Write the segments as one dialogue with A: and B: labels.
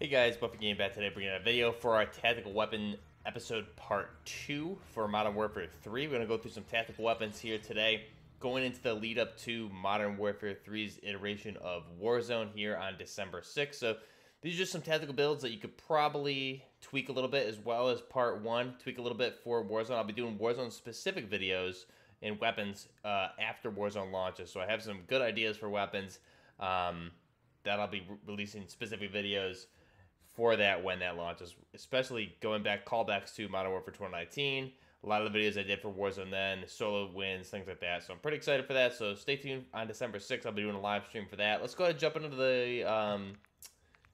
A: Hey guys, Buffy Game back today bringing a video for our tactical weapon episode part 2 for Modern Warfare 3. We're going to go through some tactical weapons here today, going into the lead up to Modern Warfare 3's iteration of Warzone here on December 6th. So these are just some tactical builds that you could probably tweak a little bit, as well as part 1, tweak a little bit for Warzone. I'll be doing Warzone specific videos and weapons after Warzone launches. So I have some good ideas for weapons that I'll be releasing specific videos for that when that launches, especially going back callbacks to Modern Warfare 2019. A lot of the videos I did for Warzone then, solo wins, things like that. So I'm pretty excited for that. So stay tuned on December 6th. I'll be doing a live stream for that. Let's go ahead and jump into the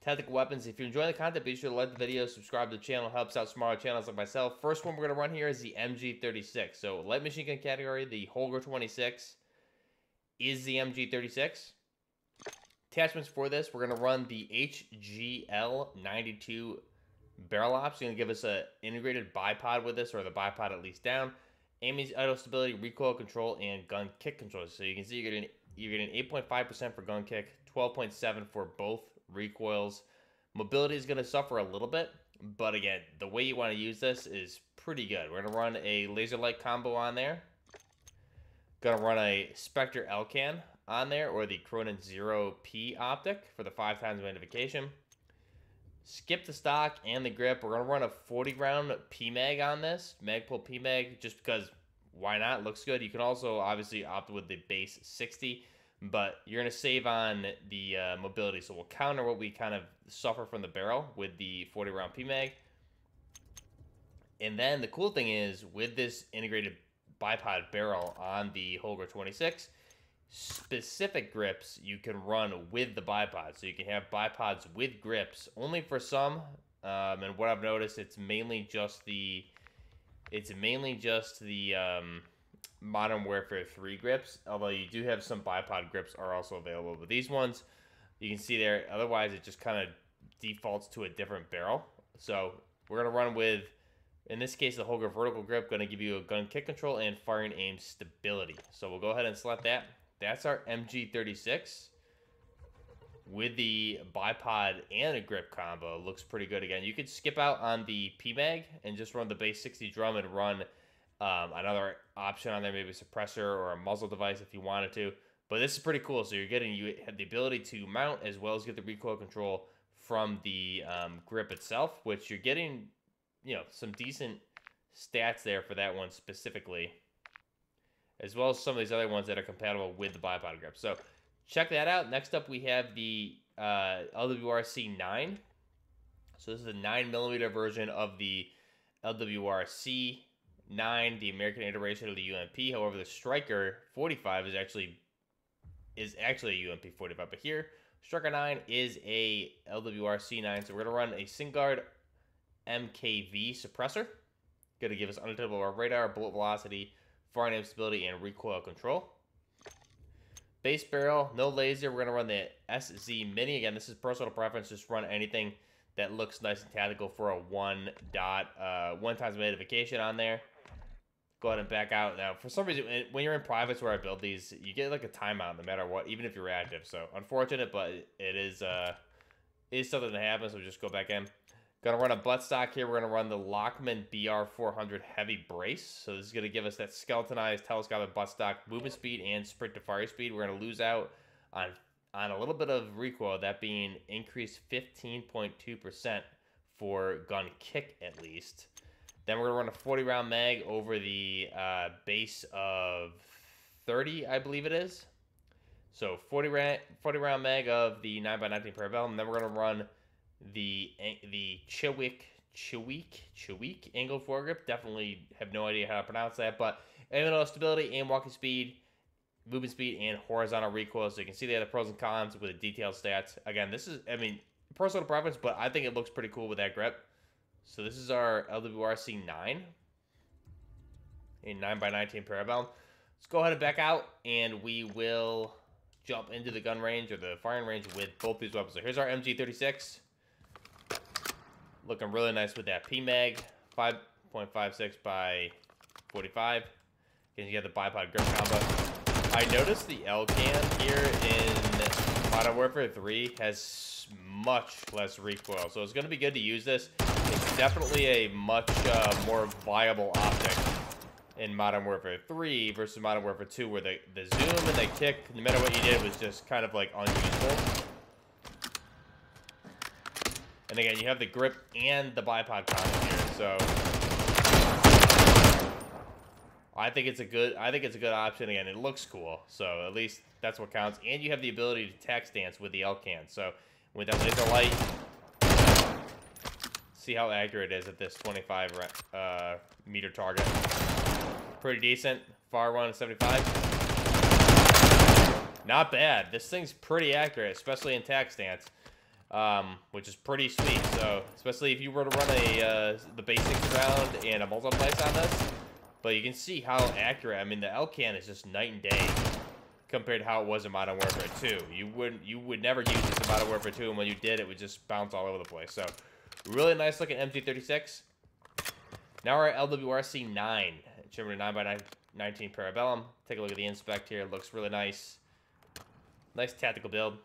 A: tactical weapons. If you're enjoying the content, be sure to like the video, subscribe to the channel. Helps out smaller channels like myself. First one we're going to run here is the MG36. So light machine gun category, the Holger 26 is the MG36. Attachments for this, we're going to run the HGL92 barrel ops. Going to give us an integrated bipod with this, or the bipod at least down. Aiming idle stability, recoil control, and gun kick control. So you can see you're getting 8.5% for gun kick, 12.7 for both recoils. Mobility is going to suffer a little bit, but again, the way you want to use this is pretty good. We're going to run a laser light combo on there. Going to run a Spectre L-Can on there, or the Cronin 0P optic for the 5x magnification. Skip the stock and the grip. We're going to run a 40 round PMAG on this, Magpul PMAG, just because why not? Looks good. You can also obviously opt with the base 60, but you're going to save on the mobility, so we'll counter what we kind of suffer from the barrel with the 40 round PMAG. And then the cool thing is, with this integrated bipod barrel on the Holger 26, specific grips you can run with the bipod. So you can have bipods with grips only for some, and what I've noticed, it's mainly just the Modern Warfare 3 grips, although you do have some bipod grips are also available. But these ones you can see there, otherwise it just kind of defaults to a different barrel. So we're going to run with, in this case, the Holger vertical grip, going to give you a gun kick control and firing aim stability. So we'll go ahead and select that. That's our MG36 with the bipod and a grip combo. Looks pretty good. Again, you could skip out on the PMAG and just run the base 60 drum and run another option on there, maybe a suppressor or a muzzle device if you wanted to. But this is pretty cool. So you have the ability to mount as well as get the recoil control from the grip itself, which you're getting, some decent stats there for that one specifically, as well as some of these other ones that are compatible with the bipod grip. So check that out. Next up, we have the LWRC9. So this is a 9mm version of the LWRC9, the American iteration of the UMP. However, the Striker 45 is actually a UMP 45. But here, Striker 9 is a LWRC9. So we're going to run a SingGuard MKV suppressor. Going to give us undetectable radar, bullet velocity, firing aim stability, and recoil control. Base barrel, no laser. We're going to run the SZ Mini. Again, this is personal preference. Just run anything that looks nice and tactical for a one times magnification on there. Go ahead and back out. Now, for some reason, when you're in privates where I build these, you get like a timeout no matter what, even if you're active. So unfortunate, but it is something that happens. So just go back in. Going to run a buttstock here. We're going to run the Lockman BR400 heavy brace. So this is going to give us that skeletonized telescopic buttstock movement speed and sprint to fire speed. We're going to lose out on a little bit of recoil, that being increased 15.2% for gun kick at least. Then we're going to run a 40 round mag over the base of 30, I believe it is. So 40 round mag of the 9x19 Parabellum. And then we're going to run the Chweik angled foregrip. Definitely have no idea how to pronounce that, but aim stability, aim walking speed, movement speed, and horizontal recoil. So you can see there the pros and cons with the detailed stats. Again, this is, personal preference, but I think it looks pretty cool with that grip. So this is our LWRC9, a 9x19 Parabellum. Let's go ahead and back out, and we will jump into the gun range, or the firing range, with both these weapons. So here's our MG36. Looking really nice with that PMAG, 5.56 by 45. And you get the bipod grip combo. I noticed the L-Can here in Modern Warfare 3 has much less recoil, so it's going to be good to use this. It's definitely a much more viable optic in Modern Warfare 3 versus Modern Warfare 2, where the zoom and the kick, no matter what you did, was just kind of like unusable. And again, you have the grip and the bipod combo here, so I think it's a good option. Again, it looks cool, so at least that's what counts. And you have the ability to tac stance with the L-can. So with that laser light, see how accurate it is at this 25 meter target. Pretty decent. Far one 75. Not bad. This thing's pretty accurate, especially in tac stance, which is pretty sweet. So especially if you were to run the basics round and a multiplex on this. But you can see how accurate. I mean, the L-can is just night and day compared to how it was in Modern Warfare 2. You would never use this in Modern Warfare 2, and when you did, it would just bounce all over the place. So, really nice looking MG36. Now we're at LWRC9, trimmed to 9x19 Parabellum. Take a look at the inspect here. It looks really nice. Nice tactical build.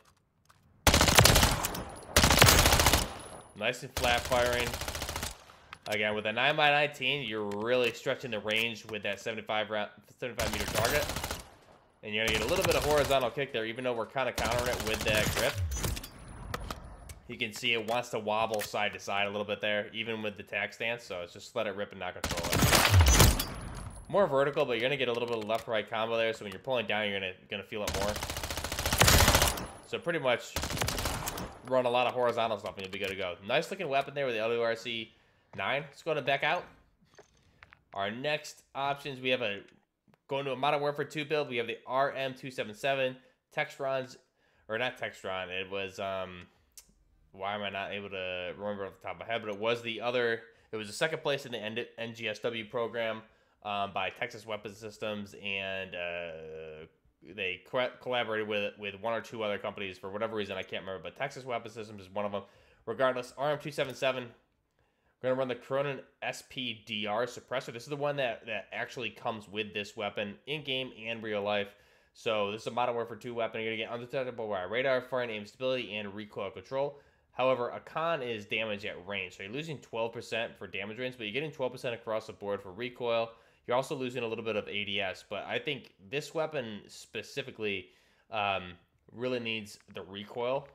A: Nice and flat firing. Again, with a 9x19, you're really stretching the range with that 75 meter target. And you're going to get a little bit of horizontal kick there, even though we're kind of countering it with that grip. You can see it wants to wobble side to side a little bit there, even with the tac stance. So it's just let it rip and not control it. More vertical, but you're going to get a little bit of left-right combo there. So when you're pulling down, you're going to feel it more. So pretty much run a lot of horizontal stuff and you'll be good to go. Nice looking weapon there with the LWRC9. Let's go to back out. Our next options, we have going to a Modern Warfare 2 build. We have the RM27S Textron's, or not Textron. It was why am I not able to remember off the top of my head? But it was the second place in the NGSW program by Texas Weapons Systems, and they collaborated with one or two other companies for whatever reason I can't remember. But Texas Weapons Systems is one of them. Regardless, RM277. We're going to run the Cronin SPDR suppressor. This is the one that actually comes with this weapon in-game and real life. So this is a Modern Warfare 2 weapon. You're going to get undetectable by radar, firing, aim stability, and recoil control. However, a con is damage at range. So you're losing 12% for damage range, but you're getting 12% across the board for recoil. You're also losing a little bit of ADS. But I think this weapon specifically really needs the recoil.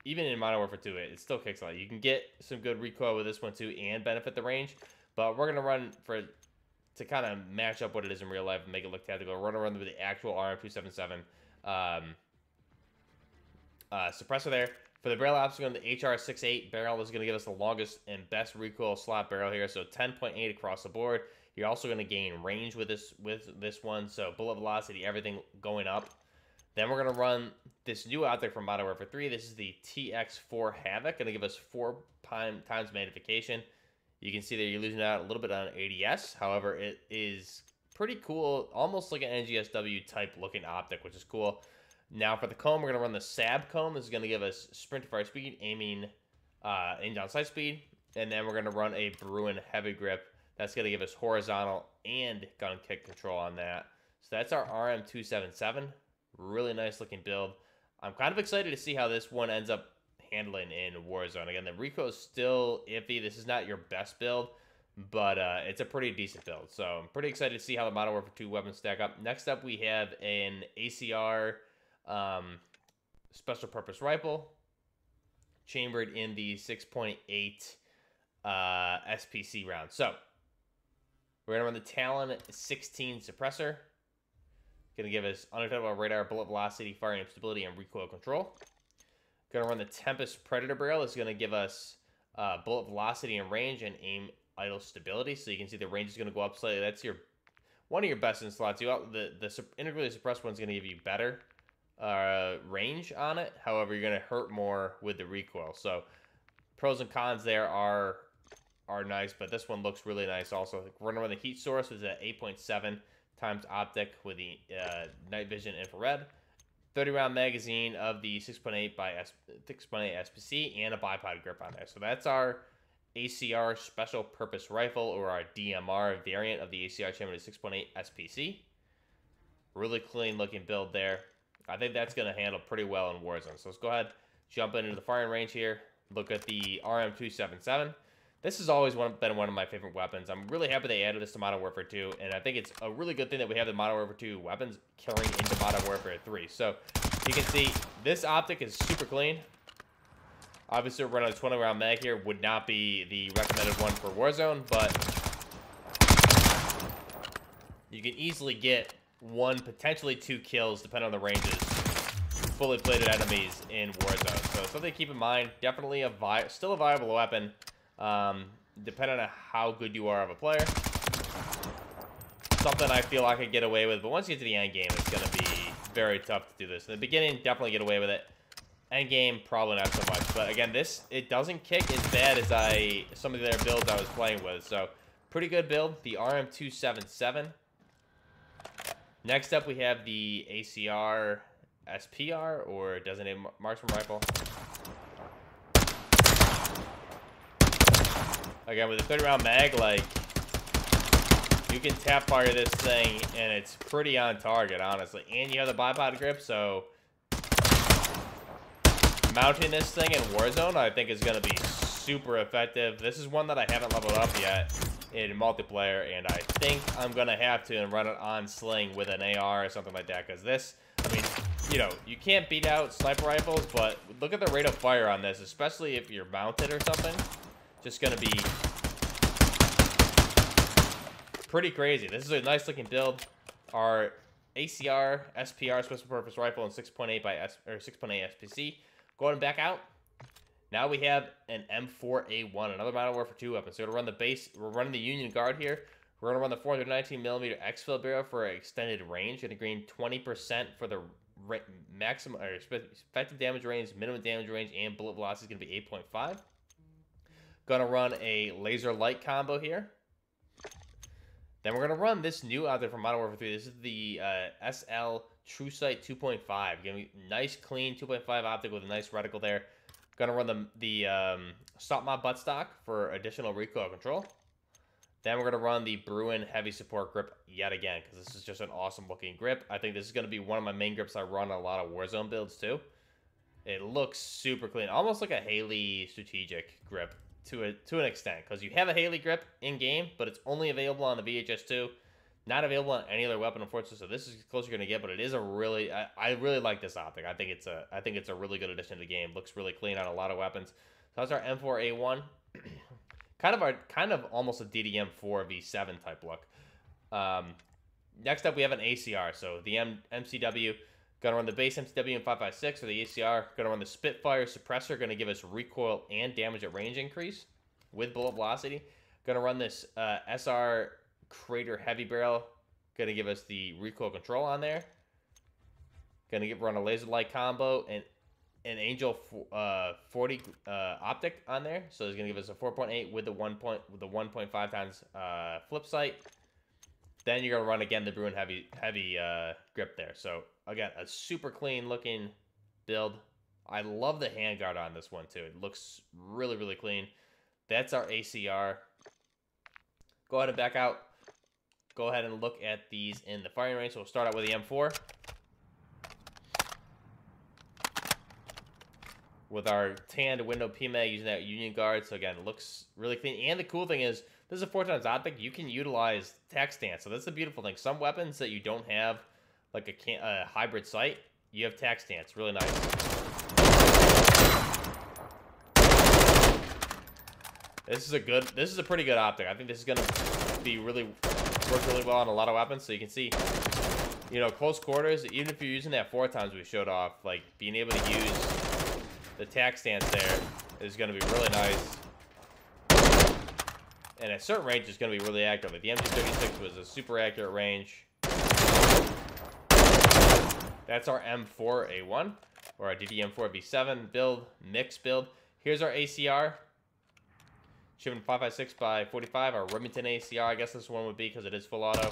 A: Even in Modern Warfare 2, it still kicks a lot. You can get some good recoil with this one too and benefit the range. But we're going to run to kind of match up what it is in real life and make it look tactical. We're going to run with the actual RM277 suppressor there. For the barrel option, the HR68 barrel is going to give us the longest and best recoil slot barrel here. So 10.8 across the board. You're also going to gain range with this one. So bullet velocity, everything going up. Then we're going to run this new optic from Modern Warfare 3. This is the TX4 Havoc. Going to give us 4 times magnification. You can see that you're losing out a little bit on ADS. However, it is pretty cool. Almost like an NGSW type looking optic, which is cool. Now for the comb, we're going to run the SAB comb. This is going to give us sprint to fire speed, aim down sight speed. And then we're going to run a Bruin heavy grip. That's going to give us horizontal and gun kick control on that. So that's our RM277. Really nice looking build. I'm kind of excited to see how this one ends up handling in Warzone. Again, the recoil is still iffy. This is not your best build, but it's a pretty decent build. So I'm pretty excited to see how the Modern Warfare 2 weapons stack up. Next up, we have an ACR special purpose rifle chambered in the 6.8 SPC round. So we're going to run the Talon 16 suppressor. Going to give us undetectable radar, bullet velocity, firing stability, and recoil control. Going to run the Tempest Predator barrel. It's going to give us bullet velocity and range, and aim idle stability. So you can see the range is going to go up slightly. That's one of your best in slots. The integrally suppressed one is going to give you better range on it. However, you're going to hurt more with the recoil. So pros and cons there are nice, but this one looks really nice also. We're going to run the heat source. It's at 8.7 times optic with the night vision infrared. 30-round magazine of the 6.8 SPC and a bipod grip on there. So that's our ACR special purpose rifle, or our DMR variant of the ACR chambered 6.8 SPC. Really clean looking build there. I think that's going to handle pretty well in Warzone. So let's go ahead, jump into the firing range here. Look at the RM27S. This has always been one of my favorite weapons. I'm really happy they added this to Modern Warfare 2, and I think it's a really good thing that we have the Modern Warfare 2 weapons carrying into Modern Warfare 3. So you can see this optic is super clean. Obviously, we're running a 20-round mag here. Would not be the recommended one for Warzone, but you can easily get 1, potentially 2 kills, depending on the ranges, fully plated enemies in Warzone. So something to keep in mind. Definitely still a viable weapon, depending on how good you are of a player. Something I feel I could get away with, but once you get to the end game, it's going to be very tough to do this. In the beginning, definitely get away with it. End game, probably not so much. But again, it doesn't kick as bad as some of the other builds I was playing with. So pretty good build, the RM27S. Next up, we have the ACR SPR, or designated marksman rifle. Again, with a 30-round mag, like, you can tap fire this thing, and it's pretty on target, honestly. And you have the bipod grip, so mounting this thing in Warzone, I think, is going to be super effective. This is one that I haven't leveled up yet in multiplayer, and I think I'm going to have to run it on sling with an AR or something like that, because this, I mean, you know, you can't beat out sniper rifles, but look at the rate of fire on this, especially if you're mounted or something. Just going to be pretty crazy. This is a nice looking build. Our ACR SPR special purpose rifle and 6.8 SPC. Go ahead and back out. Now we have an M4A1, another Modern Warfare 2 weapon. So we're going to run the base. We're running the Union Guard here. We're going to run the 419mm exfil barrel for extended range. Going to gain 20% for the maximum or effective damage range, minimum damage range, and bullet velocity is going to be 8.5. Going to run a laser light combo here. Then we're going to run this new out there from Modern Warfare 3. This is the SL True Sight 2.5. Going to be nice, clean 2.5 optic with a nice reticle there. Going to run the Stop Mob buttstock for additional recoil control. Then we're going to run the Bruin heavy support grip yet again, because this is just an awesome looking grip. I think this is going to be one of my main grips I run on a lot of Warzone builds too. It looks super clean, almost like a Haley strategic grip to an extent, because you have a Haley grip in game, but it's only available on the VHS2, not available on any other weapon, unfortunately. So this is as close you're gonna get, but it is a really, I really like this optic. I think it's a really good addition to the game. Looks really clean on a lot of weapons. So that's our M4A1, kind of almost a DDM4 V7 type look. Next up we have an ACR. So the MCW. Gonna run the base MCW in 5.56 or the ACR. Gonna run the Spitfire suppressor. Gonna give us recoil and damage at range increase with bullet velocity. Gonna run this SR Crater heavy barrel. Gonna give us the recoil control on there. Gonna run a laser light combo and an Angel 40 optic on there. So it's gonna give us a 4.8 with the 1.5 times flip sight. Then you're gonna run again the Bruin heavy grip there. So again, a super clean looking build. I love the handguard on this one too. It looks really, really clean. That's our ACR. Go ahead and back out. Go ahead and look at these in the firing range. So we'll start out with the M4. With our tanned window PMAG using that Union Guard. So again, it looks really clean. And the cool thing is, this is a 4x optic. You can utilize tac stance. So that's the beautiful thing. Some weapons that you don't have, like a hybrid sight, you have tac stance. Really nice. This is a pretty good optic. I think this is gonna work really well on a lot of weapons. So you can see, you know, close quarters. Even if you're using that 4x we showed off, like being able to use the tac stance there is going to be really nice. And at certain range, it's going to be really accurate. Like the MG36 was a super accurate range. That's our M4A1, or our DDM4 V7 build, mix build. Here's our ACR. Shipping 5.56 by 45, our Remington ACR. I guess this one would be because it is full auto.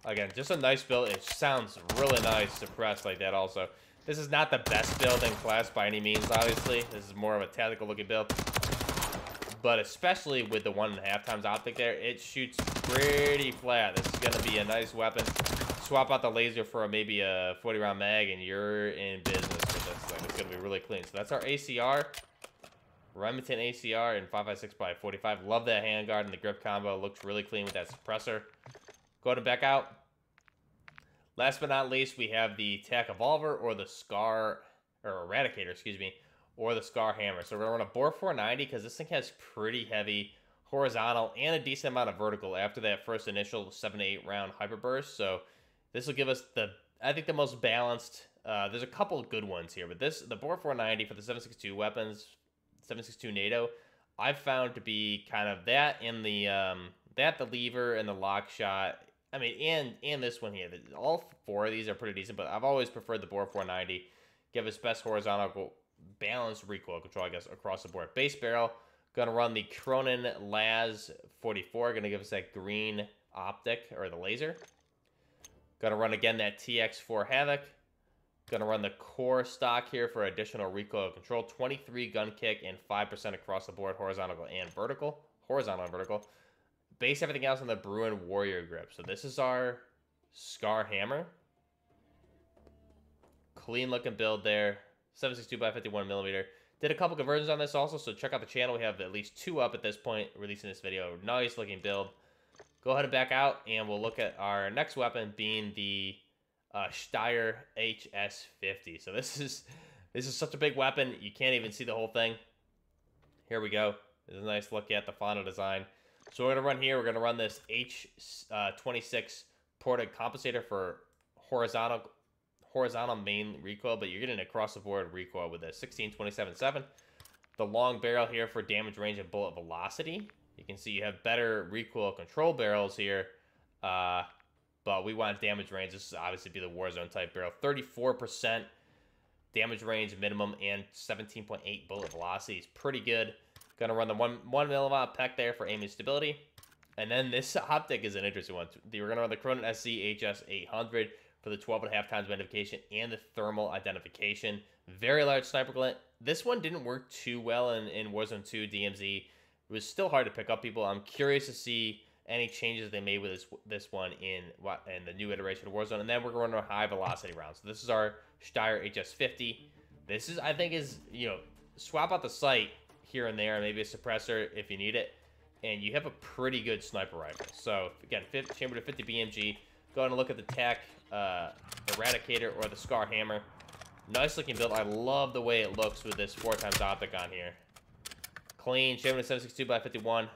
A: Again, just a nice build. It sounds really nice suppressed like that also. This is not the best build in class by any means, obviously. This is more of a tactical looking build. but especially with the 1.5 times optic there, it shoots pretty flat. This is going to be a nice weapon. Swap out the laser for maybe a 40-round mag, and you're in business with this thing. It's going to be really clean. So that's our ACR. Remington ACR in 5.56x45. Love that handguard and the grip combo. Looks really clean with that suppressor. Go ahead and back out. Last but not least, we have the TAC Evolver or the Scar, or Eradicator, excuse me, or the Scar Hammer. So we're going to run a bore 490 because this thing has pretty heavy horizontal and a decent amount of vertical after that first initial 7 to 8 round hyperburst. So this will give us I think the most balanced. There's a couple of good ones here, but the bore 490 for the 7.62 weapons, 7.62 NATO, I've found to be kind of that and the lever and the lock shot. I mean, and this one here. All 4 of these are pretty decent, but I've always preferred the bore 490. Give us best horizontal balanced recoil control, I guess, across the board. Base barrel, going to run the Cronin Laz 44. Going to give us that green optic, or the laser. Going to run, again, that TX4 Havoc. Going to run the core stock here for additional recoil control. 23 gun kick and 5% across the board, horizontal and vertical. Horizontal and vertical. Base everything else on the Bruin Warrior grip. So this is our Scar Hammer. Clean looking build there. 7.62x51mm. Did a couple conversions on this also, so check out the channel. We have at least 2 up at this point releasing this video. Nice looking build. Go ahead and back out, and we'll look at our next weapon being the Styr HS50. So this is such a big weapon, you can't even see the whole thing. Here we go. This is a nice look at the final design. So we're going to run here. We're going to run this H26 ported compensator for horizontal main recoil, but you're getting across the board recoil with a 16-27-7. The long barrel here for damage range and bullet velocity. You can see you have better recoil control barrels here, but we want damage range. This is obviously be the Warzone type barrel. 34% damage range minimum and 17.8 bullet velocity is pretty good. Gonna run the 1 milliwatt PEC there for aiming stability. And then this optic is an interesting one. We're gonna run the Cronin SC HS800 for the 12.5 times magnification and the thermal identification. Very large sniper glint. This one didn't work too well in Warzone 2 DMZ. It was still hard to pick up people. I'm curious to see any changes they made with this one in the new iteration of Warzone. And then we're going to run a high velocity round. So this is our Styr HS50. This is, I think, swap out the sight here and there, maybe a suppressor if you need it, and you have a pretty good sniper rifle. So again, chamber to 50 BMG. Go ahead and look at the TAC Eradicator or the Scar Hammer. Nice looking build. I love the way it looks with this 4 times optic on here. Clean, chamber to 7.62x51.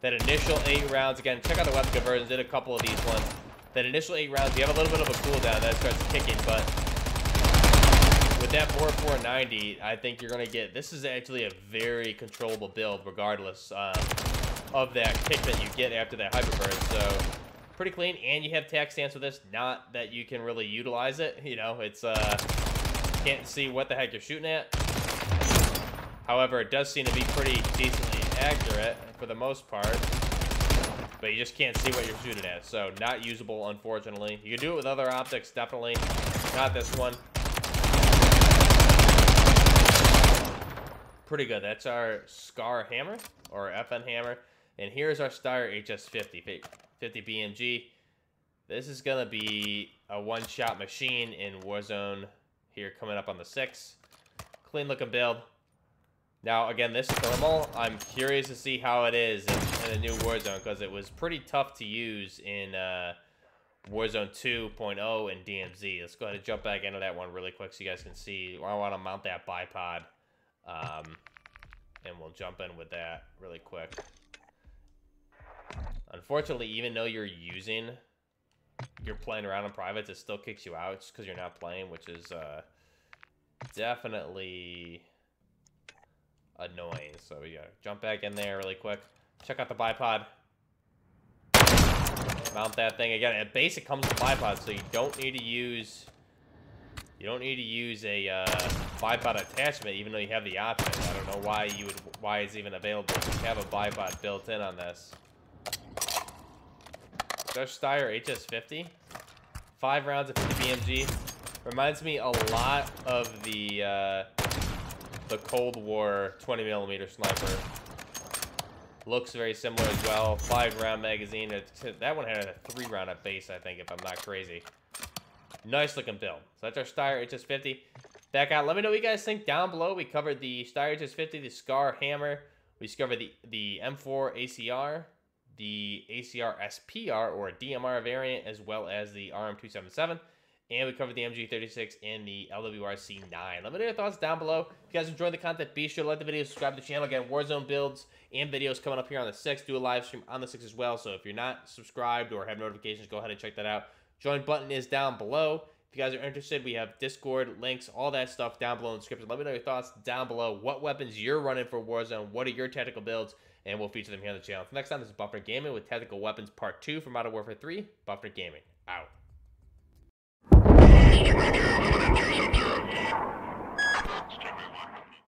A: That initial 8 rounds, again, check out the weapon conversions. Did a couple of these ones. That initial 8 rounds, you have a little bit of a cooldown that starts kicking, but with that bore 490, I think you're going to get... This is actually a very controllable build regardless of that kick that you get after that hyperburst. So, pretty clean. And you have TAC stance with this. Not that you can really utilize it. You know, it's... can't see what the heck you're shooting at. However, it does seem to be pretty decently accurate for the most part. But you just can't see what you're shooting at. So, not usable, unfortunately. You can do it with other optics, definitely. Not this one. Pretty good. That's our Scar Hammer, or FN Hammer. And here's our Styr HS50, 50 BMG. This is going to be a one-shot machine in Warzone here coming up on the 6th. Clean looking build. Now, again, this thermal, I'm curious to see how it is in the new Warzone, because it was pretty tough to use in Warzone 2.0 and DMZ. Let's go ahead and jump back into that one really quick so you guys can see. I want to mount that bipod, and we'll jump in with that really quick. Unfortunately, even though you're playing around in privates, it still kicks you out just because you're not playing, which is definitely annoying. So we gotta jump back in there really quick. Check out the bipod. Mount that thing again. At base, it comes with bipod, so you don't need to use a bipod attachment, even though you have the option. I don't know why it's even available to have a bipod built in on this. So Styr HS50, 5 rounds of 50 BMG. Reminds me a lot of the the Cold War 20mm sniper. Looks very similar as well. 5-round magazine. That one had a 3-round at base, I think, if I'm not crazy. Nice looking build. So that's our Styr HS50. Back out. Let me know what you guys think down below. We covered the Styr HS50, the Scar Hammer. We discovered the M4 ACR, the ACR SPR or DMR variant, as well as the RM27S. And we covered the MG36 and the LWRC9. Let me know your thoughts down below. If you guys enjoyed the content, be sure to like the video, subscribe to the channel. Again, Warzone builds and videos coming up here on the 6th. Do a live stream on the 6th as well. So if you're not subscribed or have notifications, go ahead and check that out. Join button is down below. If you guys are interested, we have Discord, links, all that stuff down below in the description. Let me know your thoughts down below. What weapons you're running for Warzone. What are your tactical builds? And we'll feature them here on the channel. Next time, this is Buffner Gaming with Tactical Weapons Part 2 for Modern Warfare 3. Buffner Gaming, out.